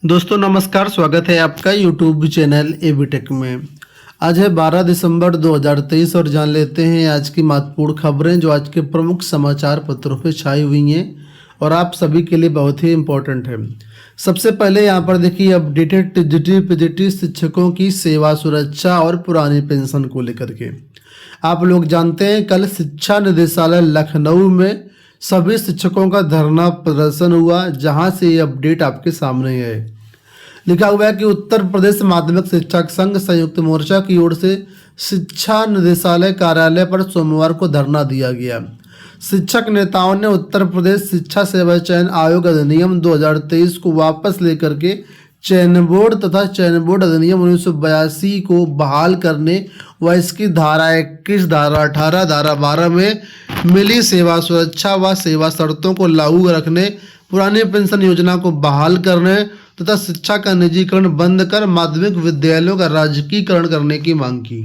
दोस्तों नमस्कार, स्वागत है आपका यूट्यूब चैनल एबीटेक में। आज है 12 दिसंबर 2023 और जान लेते हैं आज की महत्वपूर्ण खबरें जो आज के प्रमुख समाचार पत्रों पे छाई हुई हैं और आप सभी के लिए बहुत ही इम्पोर्टेंट है। सबसे पहले यहाँ पर देखिए अपडेटेड टीजीटी शिक्षकों की सेवा सुरक्षा और पुरानी पेंशन को लेकर के। आप लोग जानते हैं कल शिक्षा निदेशालय लखनऊ में सभी शिक्षकों का धरना प्रदर्शन हुआ, जहां से ये अपडेट आपके सामने है। लिखा हुआ है कि उत्तर प्रदेश माध्यमिक शिक्षक संघ संयुक्त मोर्चा की ओर से शिक्षा निदेशालय कार्यालय पर सोमवार को धरना दिया गया। शिक्षक नेताओं ने उत्तर प्रदेश शिक्षा सेवा चयन आयोग अधिनियम 2023 को वापस लेकर के चयन बोर्ड तथा चयन बोर्ड अधिनियम 1982 को बहाल करने व इसकी धारा 21, धारा 18, धारा 12 में मिली सेवा सुरक्षा व सेवा शर्तों को लागू रखने, पुरानी पेंशन योजना को बहाल करने तथा शिक्षा का निजीकरण बंद कर माध्यमिक विद्यालयों का राजकीयकरण करने की मांग की।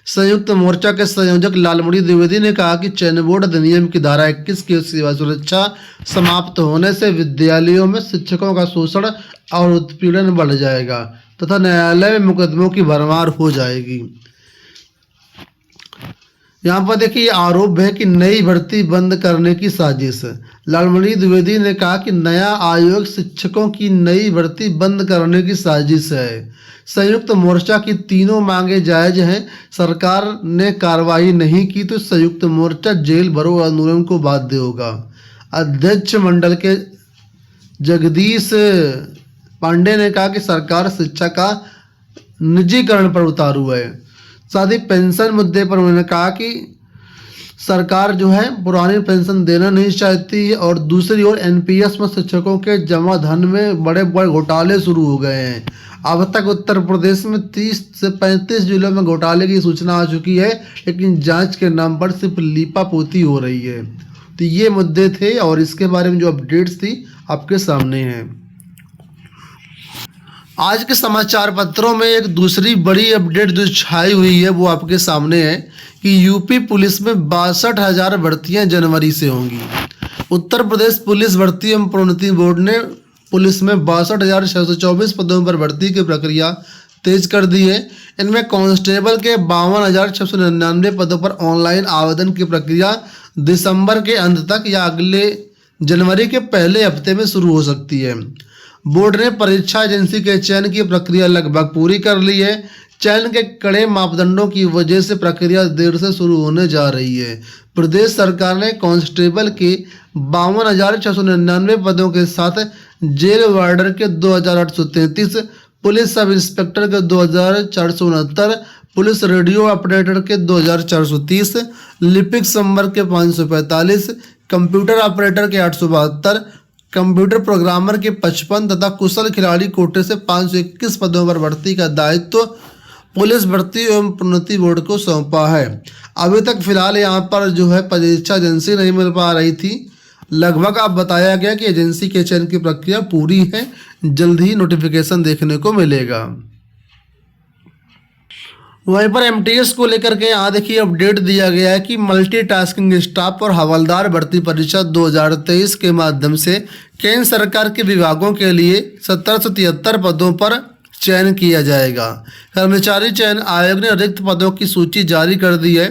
संयुक्त मोर्चा के संयोजक लालमणि द्विवेदी ने कहा कि चयन बोर्ड अधिनियम की धारा 21 की सेवा सुरक्षा समाप्त होने से विद्यालयों में शिक्षकों का शोषण और उत्पीड़न बढ़ जाएगा तथा न्यायालय में मुकदमों की भरमार हो जाएगी। यहाँ पर देखिए आरोप है कि नई भर्ती बंद करने की साजिश। लालमणि द्विवेदी ने कहा कि नया आयोग शिक्षकों की नई भर्ती बंद करने की साजिश है। संयुक्त मोर्चा की तीनों मांगे जायज हैं। सरकार ने कार्रवाई नहीं की तो संयुक्त मोर्चा जेल भरो आंदोलन को बाध्य होगा। अध्यक्ष मंडल के जगदीश पांडे ने कहा कि सरकार शिक्षा का निजीकरण पर उतारू है। साथ ही पेंशन मुद्दे पर उन्होंने कहा कि सरकार जो है पुरानी पेंशन देना नहीं चाहती है और दूसरी ओर एनपीएस में शिक्षकों के जमा धन में बड़े बड़े घोटाले शुरू हो गए हैं। अब तक उत्तर प्रदेश में 30 से 35 जिलों में घोटाले की सूचना आ चुकी है, लेकिन जांच के नाम पर सिर्फ लीपापोती हो रही है। तो ये मुद्दे थे और इसके बारे में जो अपडेट्स थी आपके सामने हैं। आज के समाचार पत्रों में एक दूसरी बड़ी अपडेट जो छाई हुई है वो आपके सामने है कि यूपी पुलिस में 62,000 भर्तियां जनवरी से होंगी। उत्तर प्रदेश पुलिस भर्ती एवं प्रोन्नति बोर्ड ने पुलिस में 62,624 पदों पर भर्ती की प्रक्रिया तेज कर दी है। इनमें कांस्टेबल के 52,699 पदों पर ऑनलाइन आवेदन की प्रक्रिया दिसंबर के अंत तक या अगले जनवरी के पहले हफ्ते में शुरू हो सकती है। बोर्ड ने परीक्षा एजेंसी के चयन की प्रक्रिया लगभग पूरी कर ली है। चयन के कड़े मापदंडों की वजह से प्रक्रिया देर से शुरू होने जा रही है। प्रदेश सरकार ने कांस्टेबल के 52,699 पदों के साथ जेल वार्डर के 2,833, पुलिस सब इंस्पेक्टर के 2,469, पुलिस रेडियो ऑपरेटर के 2,430, लिपिक संवर्ग के 545, कंप्यूटर ऑपरेटर के 872, कंप्यूटर प्रोग्रामर के 55 तथा कुशल खिलाड़ी कोटे से 521 पदों पर भर्ती का दायित्व पुलिस भर्ती एवं प्रोन्नति बोर्ड को सौंपा है। अभी तक फिलहाल यहाँ पर जो है परीक्षा एजेंसी नहीं मिल पा रही थी। लगभग अब बताया गया कि एजेंसी के चयन की प्रक्रिया पूरी है, जल्द ही नोटिफिकेशन देखने को मिलेगा। वहीं पर एमटीएस को लेकर के यहाँ देखिए अपडेट दिया गया है कि मल्टीटास्किंग स्टाफ और हवलदार भर्ती परीक्षा 2023 के माध्यम से केंद्र सरकार के विभागों के लिए 1773 पदों पर चयन किया जाएगा। कर्मचारी चयन आयोग ने रिक्त पदों की सूची जारी कर दी है।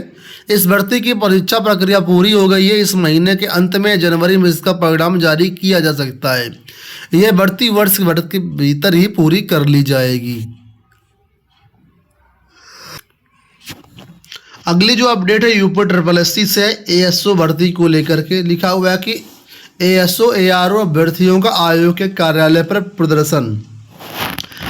इस भर्ती की परीक्षा प्रक्रिया पूरी हो गई है। इस महीने के अंत में जनवरी में इसका परिणाम जारी किया जा सकता है। यह भर्ती वर्ष भर के भीतर ही पूरी कर ली जाएगी। अगली जो अपडेट है यूपी SSSC से एएसओ भर्ती को लेकर के। लिखा हुआ है कि एएसओ एआरओ अभ्यर्थियों का आयोग के कार्यालय पर प्रदर्शन।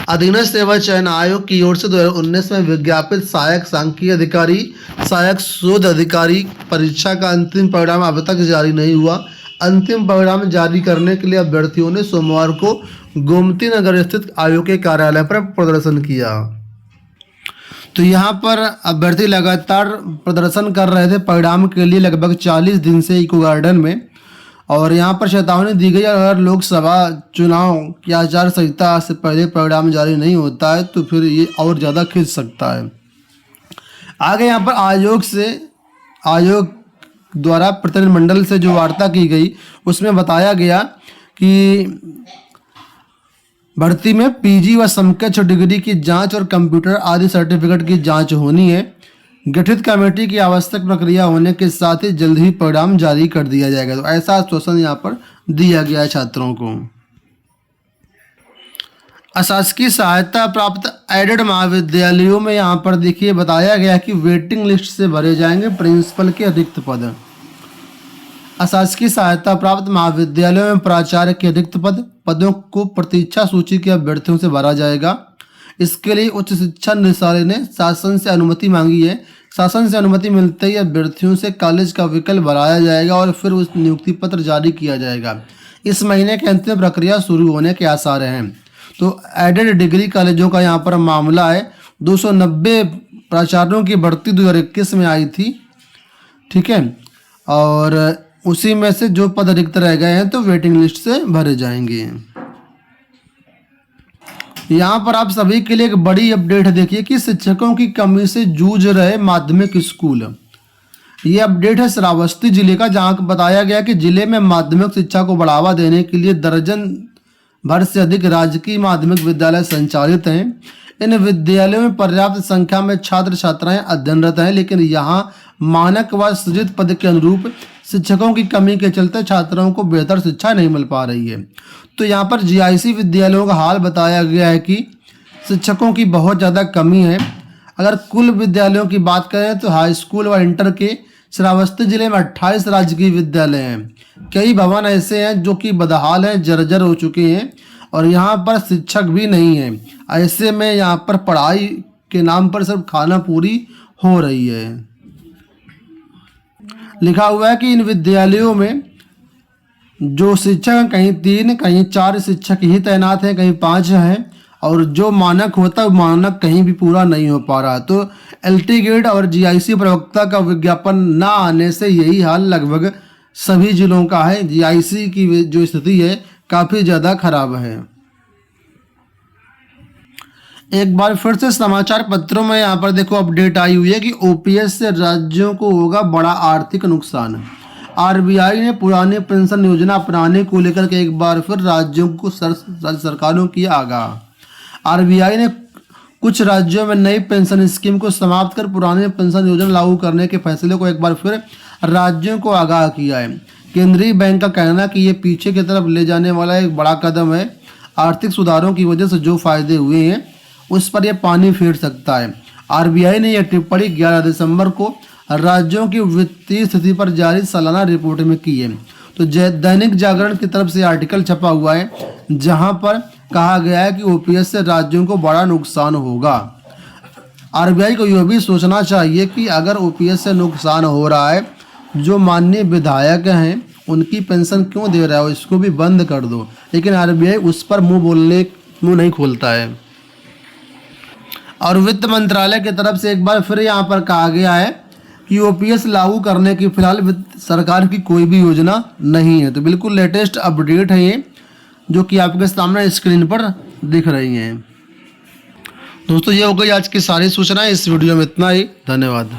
अधीनस्थ सेवा चयन आयोग की ओर से 2019 में विज्ञापित सहायक सांख्यिकी अधिकारी, सहायक शोध अधिकारी परीक्षा का अंतिम परिणाम अब तक जारी नहीं हुआ। अंतिम परिणाम जारी करने के लिए अभ्यर्थियों ने सोमवार को गोमती नगर स्थित आयोग के कार्यालय पर प्रदर्शन किया। तो यहाँ पर अभ्यर्थी लगातार प्रदर्शन कर रहे थे परिणाम के लिए लगभग 40 दिन से इको गार्डन में। और यहाँ पर चेतावनी दी गई अगर लोकसभा चुनाव की आचार संहिता से पहले परिणाम जारी नहीं होता है तो फिर ये और ज़्यादा खिंच सकता है। आगे यहाँ पर आयोग द्वारा प्रतिनिधिमंडल से जो वार्ता की गई उसमें बताया गया कि भर्ती में पीजी व समकक्ष डिग्री की जांच और कंप्यूटर आदि सर्टिफिकेट की जांच होनी है। गठित कमेटी की आवश्यक प्रक्रिया होने के साथ ही जल्द ही परिणाम जारी कर दिया जाएगा। तो ऐसा आश्वासन यहाँ पर दिया गया है छात्रों को। अशासकीय सहायता प्राप्त एडेड महाविद्यालयों में यहाँ पर देखिए बताया गया कि वेटिंग लिस्ट से भरे जाएंगे प्रिंसिपल के रिक्त पद। अशासकीय सहायता प्राप्त महाविद्यालयों में प्राचार्य के रिक्त पदों को प्रतीक्षा सूची के अभ्यर्थियों से भरा जाएगा। इसके लिए उच्च शिक्षा निदेशालय ने शासन से अनुमति मांगी है। शासन से अनुमति मिलते ही अभ्यर्थियों से कॉलेज का विकल्प भराया जाएगा और फिर उस नियुक्ति पत्र जारी किया जाएगा। इस महीने के अंत में प्रक्रिया शुरू होने के आसार हैं। तो एडेड डिग्री कॉलेजों का यहाँ पर मामला है। 290 प्राचार्यों की भर्ती 2021 में आई थी, ठीक है, और उसी में से जो पद रिक्त रह गए हैं तो वेटिंग लिस्ट से भरे जाएंगे। यहाँ पर आप सभी के लिए एक बड़ी अपडेट देखिए कि शिक्षकों की कमी से जूझ रहे माध्यमिक स्कूल। ये अपडेट है श्रावस्ती जिले का, जहाँ बताया गया कि जिले में माध्यमिक शिक्षा को बढ़ावा देने के लिए दर्जन भर से अधिक राजकीय माध्यमिक विद्यालय संचालित हैं। इन विद्यालयों में पर्याप्त संख्या में छात्र छात्राएं अध्ययनरत हैं, लेकिन यहाँ मानक व सृजित पद के अनुरूप शिक्षकों की कमी के चलते छात्रों को बेहतर शिक्षा नहीं मिल पा रही है। तो यहाँ पर जीआईसी विद्यालयों का हाल बताया गया है कि शिक्षकों की बहुत ज़्यादा कमी है। अगर कुल विद्यालयों की बात करें तो हाई स्कूल व इंटर के श्रावस्ती जिले में 28 राजकीय विद्यालय हैं। कई भवन ऐसे हैं जो कि बदहाल हैं, जर्जर हो चुके हैं और यहाँ पर शिक्षक भी नहीं हैं। ऐसे में यहाँ पर पढ़ाई के नाम पर सिर्फ खाना पूरी हो रही है। लिखा हुआ है कि इन विद्यालयों में जो शिक्षक हैं कहीं 3 कहीं 4 शिक्षक ही तैनात हैं, कहीं 5 हैं और जो मानक होता है मानक कहीं भी पूरा नहीं हो पा रहा। तो एलटी गेट और जीआईसी प्रवक्ता का विज्ञापन ना आने से यही हाल लगभग सभी जिलों का है। जीआईसी की जो स्थिति है काफ़ी ज़्यादा खराब है। एक बार फिर से समाचार पत्रों में यहाँ पर देखो अपडेट आई हुई है कि ओपीएस से राज्यों को होगा बड़ा आर्थिक नुकसान। आरबीआई ने पुरानी पेंशन योजना अपनाने को लेकर के एक बार फिर राज्यों को राज्य सरकारों की आगाह। आरबीआई ने कुछ राज्यों में नई पेंशन स्कीम को समाप्त कर पुरानी पेंशन योजना लागू करने के फैसले को एक बार फिर राज्यों को आगाह किया है। केंद्रीय बैंक का कहना है कि ये पीछे की तरफ ले जाने वाला एक बड़ा कदम है। आर्थिक सुधारों की वजह से जो फायदे हुए हैं उस पर यह पानी फेर सकता है। आरबीआई ने यह टिप्पणी 11 दिसंबर को राज्यों की वित्तीय स्थिति पर जारी सालाना रिपोर्ट में की है। तो दैनिक जागरण की तरफ से आर्टिकल छपा हुआ है जहां पर कहा गया है कि ओपीएस से राज्यों को बड़ा नुकसान होगा। आरबीआई को यह भी सोचना चाहिए कि अगर ओपीएस से नुकसान हो रहा है, जो माननीय विधायक हैं उनकी पेंशन क्यों दे रहा है, इसको भी बंद कर दो। लेकिन आरबीआई उस पर मुंह नहीं खोलता है। और वित्त मंत्रालय की तरफ से एक बार फिर यहाँ पर कहा गया है कि ओपीएस लागू करने की फिलहाल सरकार की कोई भी योजना नहीं है। तो बिल्कुल लेटेस्ट अपडेट है ये, जो कि आपके सामने स्क्रीन पर दिख रही हैं। दोस्तों ये हो गई आज की सारी सूचनाएं। इस वीडियो में इतना ही। धन्यवाद।